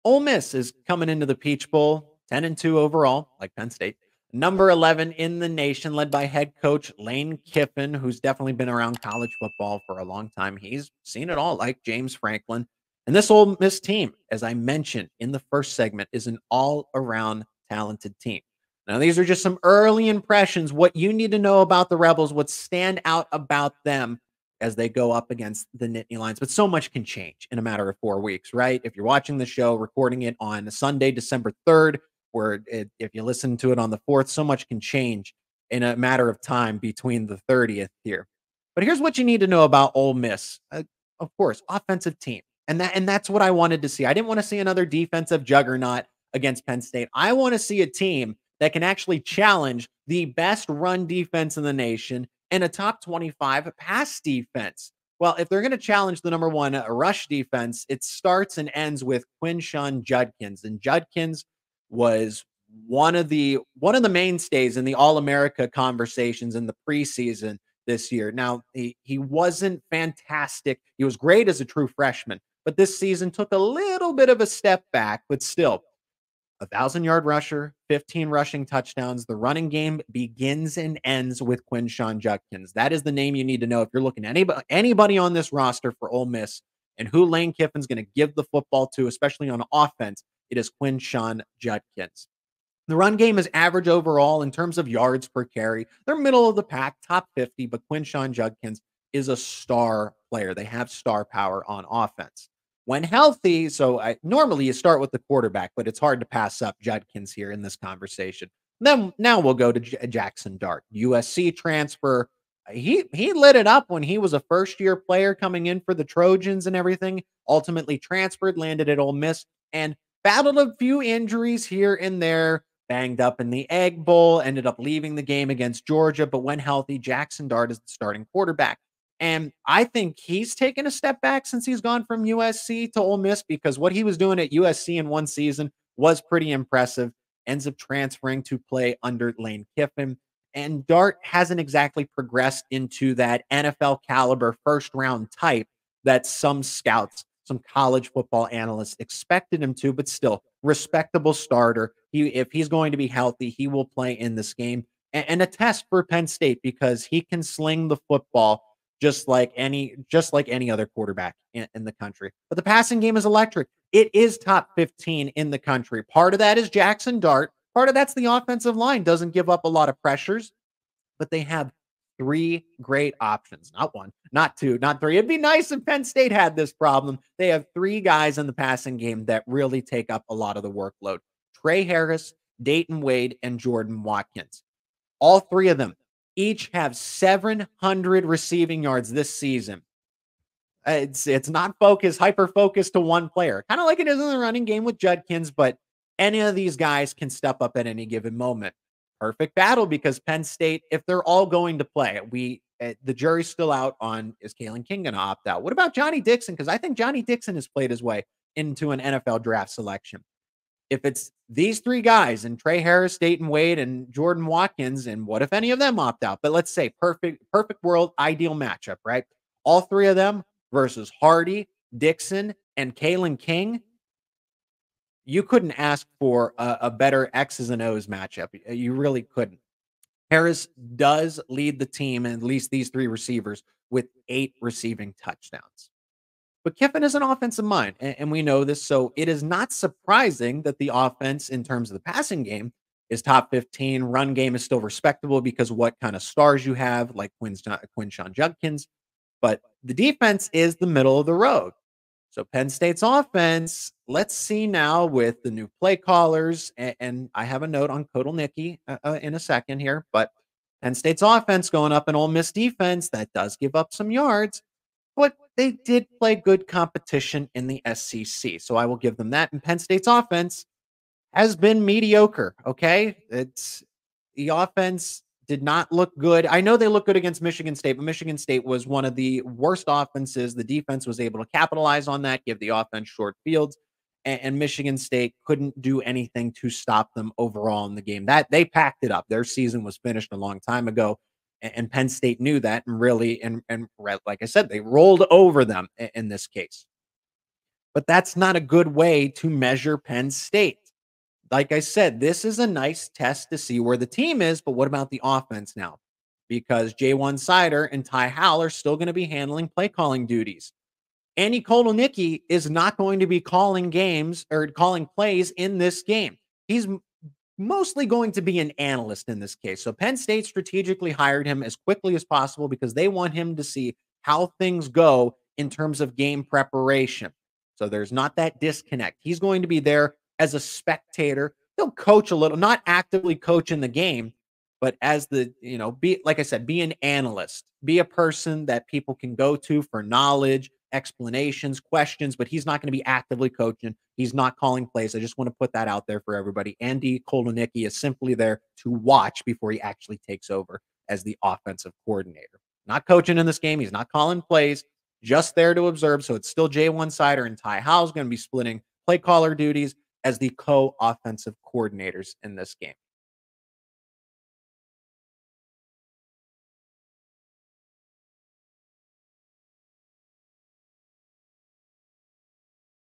Ole Miss is coming into the Peach Bowl 10-2 overall, like Penn State. Number 11 in the nation, led by head coach Lane Kiffin, who's definitely been around college football for a long time. He's seen it all, like James Franklin. And this Ole Miss team, as I mentioned in the first segment, is an all-around talented team. Now, these are just some early impressions, what you need to know about the Rebels, what stand out about them as they go up against the Nittany Lions. But so much can change in a matter of 4 weeks, right? If you're watching the show, recording it on Sunday, December 3rd, if you listen to it on the 4th, so much can change in a matter of time between the 30th here. But here's what you need to know about Ole Miss. Of course, offensive team. And that's what I wanted to see. I didn't want to see another defensive juggernaut against Penn State. I want to see a team that can actually challenge the best run defense in the nation and a top 25 pass defense. Well, if they're going to challenge the number one rush defense, it starts and ends with Quinshon Judkins. And Judkins was one of the mainstays in the All-America conversations in the preseason this year. Now, he wasn't fantastic. He was great as a true freshman, but this season took a little bit of a step back, but still, 1,000-yard rusher, 15 rushing touchdowns. The running game begins and ends with Quinshon Judkins. That is the name you need to know if you're looking at anybody on this roster for Ole Miss and who Lane Kiffin's going to give the football to, especially on offense. It is Quinshon Judkins. The run game is average overall in terms of yards per carry. They're middle of the pack, top 50, but Quinshon Judkins is a star player. They have star power on offense. When healthy, normally you start with the quarterback, but it's hard to pass up Judkins here in this conversation. Now we'll go to Jaxson Dart, USC transfer. He lit it up when he was a first-year player coming in for the Trojans and everything. Ultimately transferred, landed at Ole Miss, and battled a few injuries here and there. Banged up in the Egg Bowl, ended up leaving the game against Georgia, but when healthy, Jaxson Dart is the starting quarterback. And I think he's taken a step back since he's gone from USC to Ole Miss because what he was doing at USC in one season was pretty impressive. Ends up transferring to play under Lane Kiffin. And Dart hasn't exactly progressed into that NFL caliber first round type that some scouts, some college football analysts expected him to, but still respectable starter. If he's going to be healthy, he will play in this game. And a test for Penn State because he can sling the football just like any other quarterback in the country. But the passing game is electric. It is top 15 in the country. Part of that is Jaxson Dart. Part of that's the offensive line. Doesn't give up a lot of pressures, but they have 3 great options. Not 1, not 2, not 3. It'd be nice if Penn State had this problem. They have 3 guys in the passing game that really take up a lot of the workload. Trey Harris, Dayton Wade, and Jordan Watkins. All 3 of them each have 700 receiving yards this season. It's not hyper-focused to one player. Kind of like it is in the running game with Judkins, but any of these guys can step up at any given moment. Perfect battle because Penn State, if they're all going to play, the jury's still out on, is Kalen King going to opt out? What about Johnny Dixon? Because I think Johnny Dixon has played his way into an NFL draft selection. If it's these 3 guys and Trey Harris, Dayton Wade, and Jordan Watkins, and what if any of them opt out? But let's say perfect world, ideal matchup, right? All 3 of them versus Hardy, Dixon, and Kalen King. You couldn't ask for a better X's and O's matchup. You really couldn't. Harris does lead the team, and at least these 3 receivers, with 8 receiving touchdowns. But Kiffin is an offensive mind, and we know this, so it is not surprising that the offense, in terms of the passing game, is top 15. Run game is still respectable because of what kind of stars you have, like Quinshon Judkins. But the defense is the middle of the road. So Penn State's offense, let's see now with the new play callers, and I have a note on Kotelnicki in a second here, but Penn State's offense going up an Ole Miss defense that does give up some yards. But they did play good competition in the SEC, so I will give them that. And Penn State's offense has been mediocre, okay? The offense did not look good. I know they look good against Michigan State, but Michigan State was one of the worst offenses. The defense was able to capitalize on that, give the offense short fields, and Michigan State couldn't do anything to stop them overall in the game. That they packed it up. Their season was finished a long time ago. And Penn State knew that and really, and like I said, they rolled over them in this case. but that's not a good way to measure Penn State. Like I said, this is a nice test to see where the team is, but what about the offense now? Because J1 Sider and Ty Howell are still going to be handling play calling duties. Andy Kolonicky is not going to be calling games or calling plays in this game. He's mostly going to be an analyst in this case. So Penn State strategically hired him as quickly as possible because they want him to see how things go in terms of game preparation. So there's not that disconnect. He's going to be there as a spectator. He'll coach a little, not actively coach in the game, but as the, be, like I said, be an analyst, be a person that people can go to for knowledge, explanations, questions, but he's not going to be actively coaching. He's not calling plays. I just want to put that out there for everybody. Andy Kolonicky is simply there to watch before he actually takes over as the offensive coordinator. Not coaching in this game. He's not calling plays, just there to observe. So it's still J1 Sider and Ty Howell's going to be splitting play caller duties as the co-offensive coordinators in this game.